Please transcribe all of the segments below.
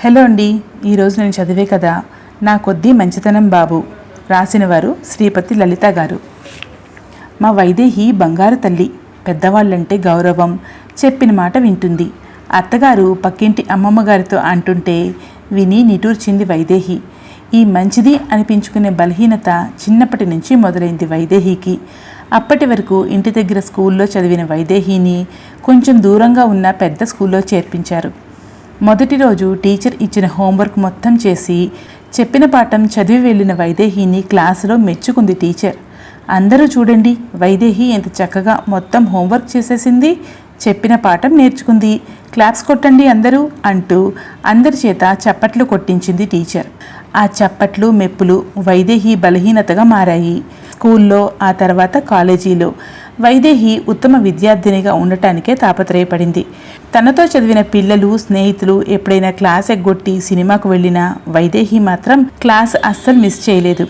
Hello అండి, ఈరోజు నేను చదివే కథ నా కొద్దీ మంచితనం బాబు. రాసినవారు శ్రీపతి లలిత గారు. మా వైదేహి బంగారు తల్లి. పెద్దవాళ్ళంటే గౌరవం, చెప్పిన మాట వింటుంది. అత్తగారు పక్కింటి అమ్మమ్మ గారితో అంటుంటే విని నిటూర్చింది వైదేహి. ఈ మంచిది అనిపించుకునే బలహీనత చిన్నప్పటి నుంచి మొదలైంది వైదేహికి. అప్పటి వరకు ఇంటి దగ్గర స్కూల్లో చదివిన వైదేహిని కొంచెం దూరంగా ఉన్న పెద్ద స్కూల్లో చేర్పించారు. మొదటి రోజు టీచర్ ఇచ్చిన హోంవర్క్ మొత్తం చేసి చెప్పిన పాఠం చదివి వెళ్ళిన వైదేహిని క్లాసులో మెచ్చుకుంది టీచర్. అందరూ చూడండి, వైదేహి ఎంత చక్కగా మొత్తం హోంవర్క్ చేసేసింది, చెప్పిన పాఠం నేర్చుకుంది, క్లాప్స్ కొట్టండి అందరూ అంటూ అందరి చేత చప్పట్లు కొట్టించింది టీచర్. ఆ చప్పట్లు మెప్పులు వైదేహి బలహీనతగా మారాయి. స్కూల్లో, ఆ తర్వాత కాలేజీలో వైదేహి ఉత్తమ విద్యార్థినిగా ఉండటానికే తాపత్రయపడింది. తనతో చదివిన పిల్లలు, స్నేహితులు ఎప్పుడైనా క్లాస్ ఎగ్గొట్టి సినిమాకు వెళ్ళినా వైదేహి మాత్రం క్లాస్ అస్సలు మిస్ చేయలేదు.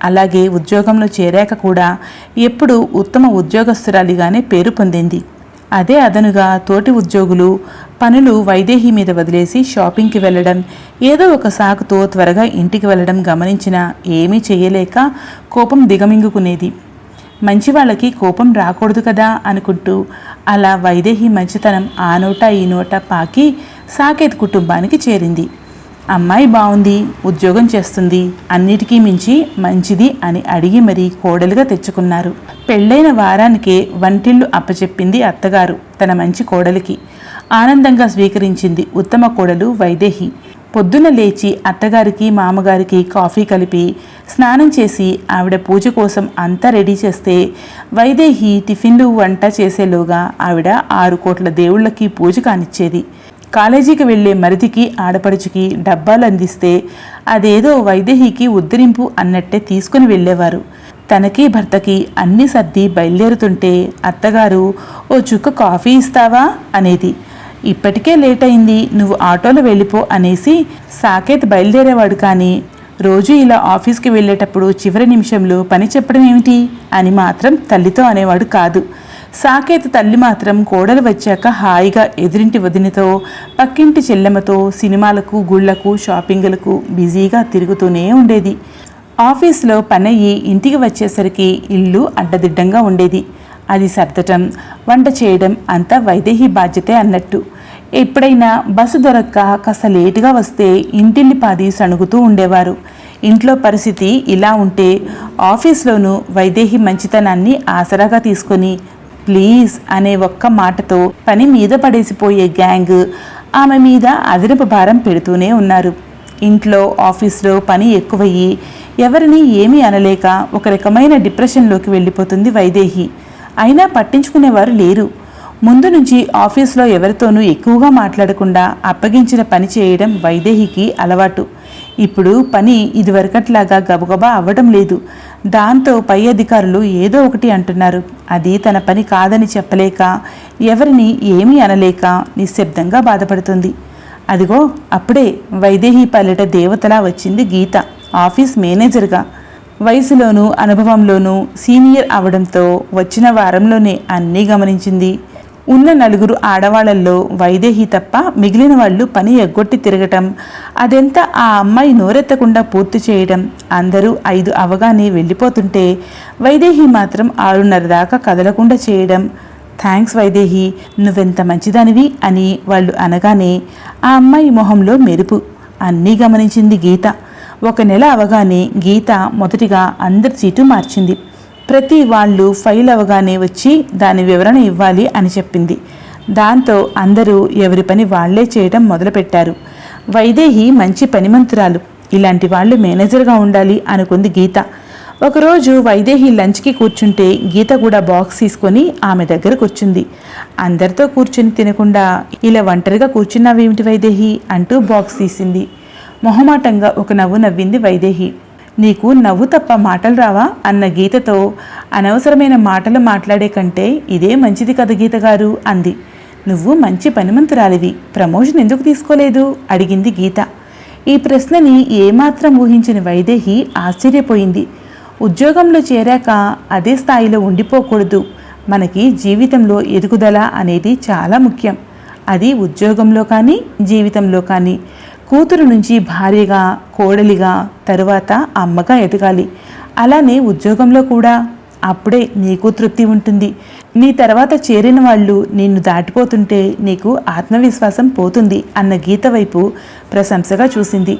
అలాగే ఉద్యోగంలో చేరాక కూడా ఎప్పుడూ ఉత్తమ ఉద్యోగస్తురాలిగానే పేరు పొందింది. అదే అదనుగా తోటి ఉద్యోగులు పనులు వైదేహి మీద వదిలేసి షాపింగ్కి వెళ్ళడం, ఏదో ఒక సాకుతో త్వరగా ఇంటికి వెళ్ళడం గమనించినా ఏమీ చేయలేక కోపం దిగమింగుకునేది. మంచి వాళ్ళకి కోపం రాకూడదు కదా అనుకుంటూ అలా వైదేహి మంచితనం ఆ నోట ఈ నోట పాకి సాకేత్ కుటుంబానికి చేరింది. అమ్మాయి బాగుంది, ఉద్యోగం చేస్తుంది, అన్నిటికీ మించి మంచిది అని అడిగి మరీ కోడలుగా తెచ్చుకున్నారు. పెళ్ళైన వారానికే వంటిల్లు అప్పచెప్పింది అత్తగారు తన మంచి కోడలికి. ఆనందంగా స్వీకరించింది ఉత్తమ కోడలు వైదేహి. పొద్దున లేచి అత్తగారికి మామగారికి కాఫీ కలిపి స్నానం చేసి ఆవిడ పూజ కోసం అంతా రెడీ చేస్తే వైదేహి టిఫిన్లు వంట చేసేలోగా ఆవిడ 6 కోట్ల దేవుళ్ళకి పూజ కానిచ్చేది. కాలేజీకి వెళ్లే మరిదికి ఆడపడుచుకి డబ్బాలు అందిస్తే అదేదో వైదేహికి ఉద్ధరింపు అన్నట్టే తీసుకుని వెళ్ళేవారు. తనకి భర్తకి అన్ని సర్ది బయలుదేరుతుంటే అత్తగారు ఓ చుక్క కాఫీ ఇస్తావా అనేది. ఇప్పటికే లేట్ అయింది, నువ్వు ఆటోలో వెళ్ళిపో అనేసి సాకేత్ బయలుదేరేవాడు. కానీ రోజు ఇలా ఆఫీస్కి వెళ్ళేటప్పుడు చివరి నిమిషంలో పని చెప్పడం ఏమిటి అని మాత్రం తల్లితో అనేవాడు కాదు. సాకేత్ తల్లి మాత్రం కోడలు వచ్చాక హాయిగా ఎదురింటి వదినతో, పక్కింటి చెల్లెమ్మతో సినిమాలకు, గుళ్లకు, షాపింగులకు బిజీగా తిరుగుతూనే ఉండేది. ఆఫీస్లో పనయ్యి ఇంటికి వచ్చేసరికి ఇల్లు అడ్డదిడ్డంగా ఉండేది. అది సర్దటం, వంట చేయడం అంతా వైదేహి బాధ్యతే అన్నట్టు. ఎప్పుడైనా బస్సు దొరక్క కాస్త లేటుగా వస్తే ఇంటిల్లి పాది సణుగుతూ ఉండేవారు. ఇంట్లో పరిస్థితి ఇలా ఉంటే ఆఫీస్లోనూ వైదేహి మంచితనాన్ని ఆసరాగా తీసుకొని ప్లీజ్ అనే ఒక్క మాటతో పని మీద పడేసిపోయే గ్యాంగ్ ఆమె మీద అదనపు భారం పెడుతూనే ఉన్నారు. ఇంట్లో ఆఫీస్లో పని ఎక్కువయ్యి ఎవరిని ఏమీ అనలేక ఒక రకమైన డిప్రెషన్లోకి వెళ్ళిపోతుంది వైదేహి. అయినా పట్టించుకునేవారు లేరు. ముందు నుంచి ఆఫీస్లో ఎవరితోనూ ఎక్కువగా మాట్లాడకుండా అప్పగించిన పని చేయడం వైదేహికి అలవాటు. ఇప్పుడు పని ఇదివరకట్లాగా గబగబా అవ్వడం లేదు. దాంతో పై అధికారులు ఏదో ఒకటి అంటున్నారు. అది తన పని కాదని చెప్పలేక, ఎవరిని ఏమీ అనలేక నిశ్శబ్దంగా బాధపడుతుంది. అదిగో అప్పుడే వైదేహి పాలిట దేవతలా వచ్చింది గీత, ఆఫీస్ మేనేజర్గా. వయసులోనూ అనుభవంలోనూ సీనియర్ అవడంతో వచ్చిన వారంలోనే అన్నీ గమనించింది. ఉన్న 4 ఆడవాళ్లలో వైదేహి తప్ప మిగిలిన వాళ్ళు పని ఎగ్గొట్టి తిరగటం, అదెంత ఆ అమ్మాయి నోరెత్తకుండా పూర్తి చేయడం, అందరూ 5 అవగానే వెళ్ళిపోతుంటే వైదేహి మాత్రం 6:30 దాకా కదలకుండా చేయడం. థ్యాంక్స్ వైదేహి, నువ్వెంత మంచిదానివి అని వాళ్ళు అనగానే ఆ అమ్మాయి మొహంలో మెరుపు. అన్నీ గమనించింది గీత. 1 నెల అవగానే గీత మొదటిగా అందరి సీటు మార్చింది. ప్రతి వాళ్ళు ఫైల్ అవగానే వచ్చి దాని వివరణ ఇవ్వాలి అని చెప్పింది. దాంతో అందరూ ఎవరి పని వాళ్లే చేయడం మొదలుపెట్టారు. వైదేహి మంచి పనిమంతురాలు, ఇలాంటి వాళ్ళు మేనేజర్గా ఉండాలి అనుకుంది గీత. ఒకరోజు వైదేహి లంచ్కి కూర్చుంటే గీత కూడా బాక్స్ తీసుకొని ఆమె దగ్గర కూర్చుంది. అందరితో కూర్చుని తినకుండా ఇలా ఒంటరిగా కూర్చున్నావేమిటి వైదేహి అంటూ బాక్స్ తీసింది. మొహమాటంగా ఒక నవ్వు నవ్వింది వైదేహి. నీకు నవ్వు తప్ప మాటలు రావా అన్న గీతతో, అనవసరమైన మాటలు మాట్లాడే కంటే ఇదే మంచిది కదా గీత గారు అంది. నువ్వు మంచి పనిమంతురాలివి, ప్రమోషన్ ఎందుకు తీసుకోలేదు అడిగింది గీత. ఈ ప్రశ్నని ఏమాత్రం ఊహించిన వైదేహి ఆశ్చర్యపోయింది. ఉద్యోగంలో చేరాక అదే స్థాయిలో ఉండిపోకూడదు. మనకి జీవితంలో ఎదుగుదల అనేది చాలా ముఖ్యం. అది ఉద్యోగంలో కానీ జీవితంలో కానీ. కూతురు నుంచి భార్యగా, కోడలిగా, తరువాత అమ్మగా ఎదగాలి. అలానే ఉద్యోగంలో కూడా. అప్పుడే నీకు తృప్తి ఉంటుంది. నీ తర్వాత చేరిన వాళ్ళు నిన్ను దాటిపోతుంటే నీకు ఆత్మవిశ్వాసం పోతుంది అన్న గీత వైపు ప్రశంసగా చూసింది.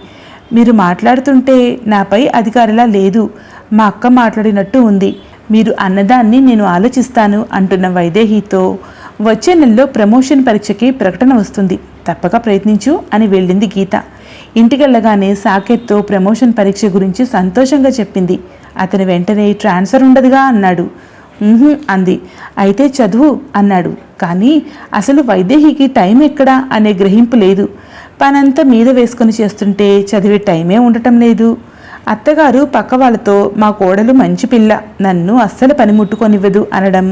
మీరు మాట్లాడుతుంటే నాపై అధికారిలా లేదు, మా అక్క మాట్లాడినట్టు ఉంది. మీరు అన్నదాన్ని నేను ఆలోచిస్తాను అంటున్న వైదేహితో, వచ్చే నెలలో ప్రమోషన్ పరీక్షకి ప్రకటన వస్తుంది, తప్పక ప్రయత్నించు అని వెళ్ళింది గీత. ఇంటికెళ్ళగానే సాకేత్తో ప్రమోషన్ పరీక్ష గురించి సంతోషంగా చెప్పింది. అతను వెంటనే ట్రాన్స్ఫర్ ఉండదుగా అన్నాడు. అంది. అయితే చదువు అన్నాడు. కానీ అసలు వైదేహికి టైం ఎక్కడా అనే గ్రహింపు లేదు. పనంతా మీద వేసుకొని చేస్తుంటే చదివే టైమే ఉండటం లేదు. అత్తగారు పక్క వాళ్ళతో మా కోడలు మంచి పిల్ల, నన్ను అస్సలు పని ముట్టుకొనివ్వదు అనడం,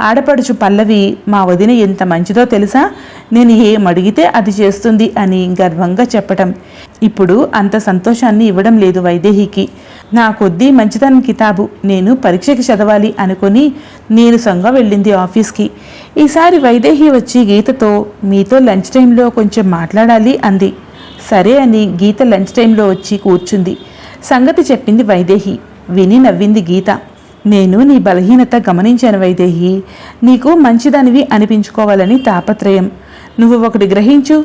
ఆడపడుచు పల్లవి మా వదిన ఎంత మంచిదో తెలుసా, నేను ఏమడిగితే అది చేస్తుంది అని గర్వంగా చెప్పటం ఇప్పుడు అంత సంతోషాన్ని ఇవ్వడం లేదు వైదేహికి. నా కొద్దీ మంచితనం కితాబు, నేను పరీక్షకి చదవాలి అనుకుని నీరసంగా వెళ్ళింది ఆఫీస్కి. ఈసారి వైదేహి వచ్చి గీతతో, మీతో లంచ్ టైంలో కొంచెం మాట్లాడాలి అంది. సరే అని గీత లంచ్ టైంలో వచ్చి కూర్చుంది. సంగతి చెప్పింది వైదేహి. విని నవ్వింది గీత. నేను నీ బలహీనత గమనించాను వైదేహి. నీకు మంచిదానివి అనిపించుకోవాలని తాపత్రయం. నువ్వు ఒకటి గ్రహించు,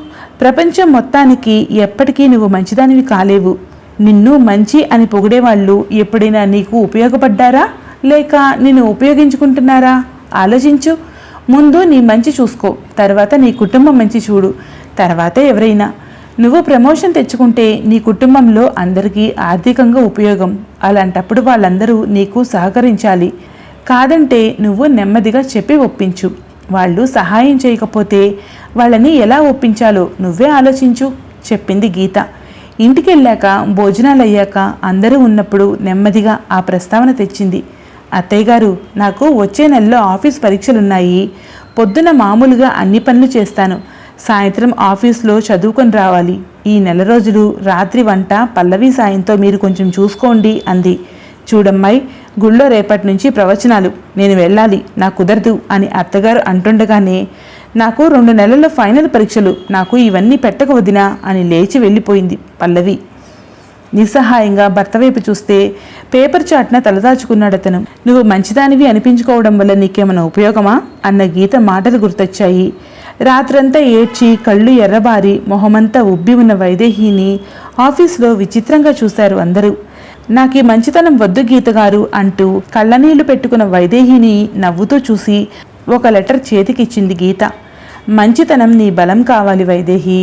ప్రపంచం మొత్తానికి ఎప్పటికీ నువ్వు మంచిదానివి కాలేవు. నిన్ను మంచి అని పొగిడేవాళ్ళు ఎప్పుడైనా నీకు ఉపయోగపడ్డారా, లేక నిన్ను ఉపయోగించుకుంటున్నారా? ఆలోచించు. ముందు నీ మంచి చూసుకో, తర్వాత నీ కుటుంబం మంచి చూడు, తర్వాతే ఎవరైనా. నువ్వు ప్రమోషన్ తెచ్చుకుంటే నీ కుటుంబంలో అందరికీ ఆర్థికంగా ఉపయోగం. అలాంటప్పుడు వాళ్ళందరూ నీకు సహకరించాలి. కాదంటే నువ్వు నెమ్మదిగా చెప్పి ఒప్పించు. వాళ్ళు సహాయం చేయకపోతే వాళ్ళని ఎలా ఒప్పించాలో నువ్వే ఆలోచించు చెప్పింది గీత. ఇంటికెళ్ళాక భోజనాలు అయ్యాక అందరూ ఉన్నప్పుడు నెమ్మదిగా ఆ ప్రస్తావన తెచ్చింది. అత్తయ్య గారు, నాకు వచ్చే నెలలో ఆఫీస్ పరీక్షలున్నాయి. పొద్దున మామూలుగా అన్ని పనులు చేస్తాను, సాయంత్రం ఆఫీస్లో చదువుకొని రావాలి. ఈ నెల రోజులు రాత్రి వంట పల్లవి సాయంతో మీరు కొంచెం చూసుకోండి అంది. చూడమ్మాయి, గుళ్ళో రేపటి నుంచి ప్రవచనాలు, నేను వెళ్ళాలి, నాకు కుదరదు అని అత్తగారు అంటుండగానే, నాకు 2 నెలల్లో ఫైనల్ పరీక్షలు, నాకు ఇవన్నీ పెట్టక వదినా అని లేచి వెళ్ళిపోయింది పల్లవి. నిస్సహాయంగా భర్త వైపు చూస్తే పేపర్ చాట్న తలదాచుకున్నాడతను. నువ్వు మంచిదానివి అనిపించుకోవడం వల్ల నీకేమైనా ఉపయోగమా అన్న గీత మాటలు గుర్తొచ్చాయి. రాత్రంతా ఏడ్చి కళ్ళు ఎర్రబారి మొహమంతా ఉబ్బి ఉన్న వైదేహిని ఆఫీస్లో విచిత్రంగా చూశారు అందరూ. నాకీ మంచితనం వద్దు గీతగారు అంటూ కళ్ళనీళ్లు పెట్టుకున్న వైదేహిని నవ్వుతూ చూసి ఒక లెటర్ చేతికిచ్చింది గీత. మంచితనం నీ బలం కావాలి వైదేహి,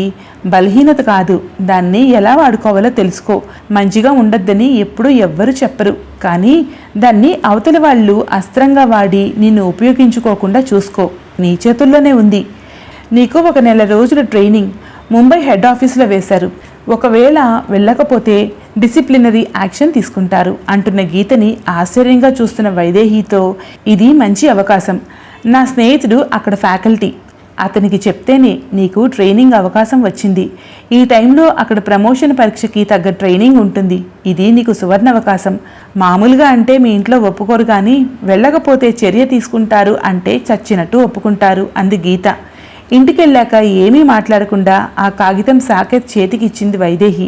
బలహీనత కాదు. దాన్ని ఎలా వాడుకోవాలో తెలుసుకో. మంచిగా ఉండొద్దని ఎప్పుడూ ఎవ్వరూ చెప్పరు, కానీ దాన్ని అవతలి వాళ్ళు అస్త్రంగా వాడి నిన్ను ఉపయోగించుకోకుండా చూసుకో. నీ చేతుల్లోనే ఉంది. నీకు 1 నెల రోజుల ట్రైనింగ్ ముంబై హెడ్ ఆఫీసులో వేశారు. ఒకవేళ వెళ్ళకపోతే డిసిప్లినరీ యాక్షన్ తీసుకుంటారు అంటున్న గీతని ఆశ్చర్యంగా చూస్తున్న వైదేహితో, ఇది మంచి అవకాశం. నా స్నేహితుడు అక్కడ ఫ్యాకల్టీ, అతనికి చెప్తేనే నీకు ట్రైనింగ్ అవకాశం వచ్చింది. ఈ టైంలో అక్కడ ప్రమోషన్ పరీక్షకి తగ్గ ట్రైనింగ్ ఉంటుంది. ఇది నీకు సువర్ణ అవకాశం. మామూలుగా అంటే మీ ఇంట్లో ఒప్పుకోరు, కానీ వెళ్ళకపోతే చర్య తీసుకుంటారు అంటే చచ్చినట్టు ఒప్పుకుంటారు అంది గీత. ఇంటికెళ్ళాక ఏమీ మాట్లాడకుండా ఆ కాగితం సాకేత్ చేతికిచ్చింది వైదేహి.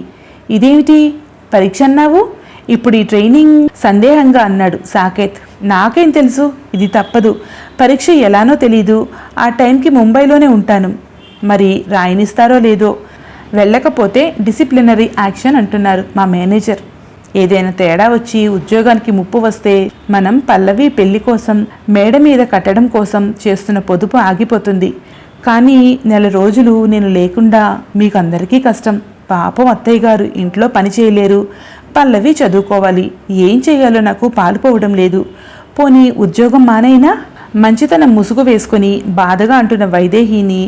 ఇదేమిటి, పరీక్ష అన్నావు? ఇప్పుడు ఈ ట్రైనింగ్ సందేహంగా అన్నాడు సాకేత్. నాకేం తెలుసు, ఇది తప్పదు. పరీక్ష ఎలానో తెలీదు. ఆ టైంకి ముంబైలోనే ఉంటాను. మరి రాయనిస్తారో లేదో. వెళ్ళకపోతే డిసిప్లినరీ యాక్షన్ అంటున్నారు మా మేనేజర్. ఏదైనా తేడా వచ్చి ఉద్యోగానికి ముప్పు వస్తే మనం పల్లవి పెళ్లి కోసం మేడ మీద కట్టడం కోసం చేస్తున్న పొదుపు ఆగిపోతుంది. కానీ నెల రోజులు నేను లేకుండా మీకు అందరికీ కష్టం. పాపం అత్తయ్య గారు ఇంట్లో పని చేయలేరు, పల్లవి చదువుకోవాలి. ఏం చేయాలో నాకు పాలుపోవడం లేదు. పోనీ ఉద్యోగం మానైనా? మంచితనం ముసుగు వేసుకొని బాధగా అంటున్న వైదేహిని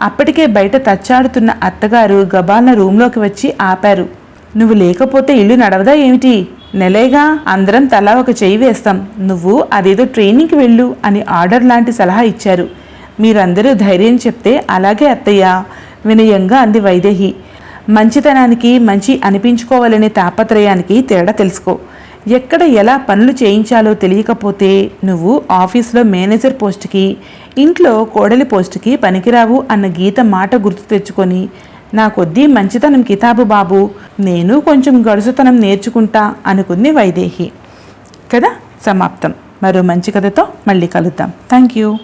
అప్పటికే బయట తచ్చాడుతున్న అత్తగారు గబాల్న రూంలోకి వచ్చి ఆపారు. నువ్వు లేకపోతే ఇల్లు నడవదా ఏమిటి? నెలేగా అందరం తలా ఒక చెయ్యి వేస్తాం. నువ్వు అదేదో ట్రైనింగ్కి వెళ్ళు అని ఆర్డర్ లాంటి సలహా ఇచ్చారు. మీరందరూ ధైర్యం చెప్తే అలాగే అత్తయ్య వినయంగా అంది వైదేహి. మంచితనానికి మంచి అనిపించుకోవాలనే తాపత్రయానికి తేడా తెలుసుకో. ఎక్కడ ఎలా పనులు చేయించాలో తెలియకపోతే నువ్వు ఆఫీస్లో మేనేజర్ పోస్టుకి, ఇంట్లో కోడలి పోస్టుకి పనికిరావు అన్న గీత మాట గుర్తు తెచ్చుకొని నా కొద్దీ మంచితనం కితాబు బాబు, నేను కొంచెం గడుసుతనం నేర్చుకుంటా అనుకుంది వైదేహి. కథ సమాప్తం. మరో మంచి కథతో మళ్ళీ కలుద్దాం. Thank you.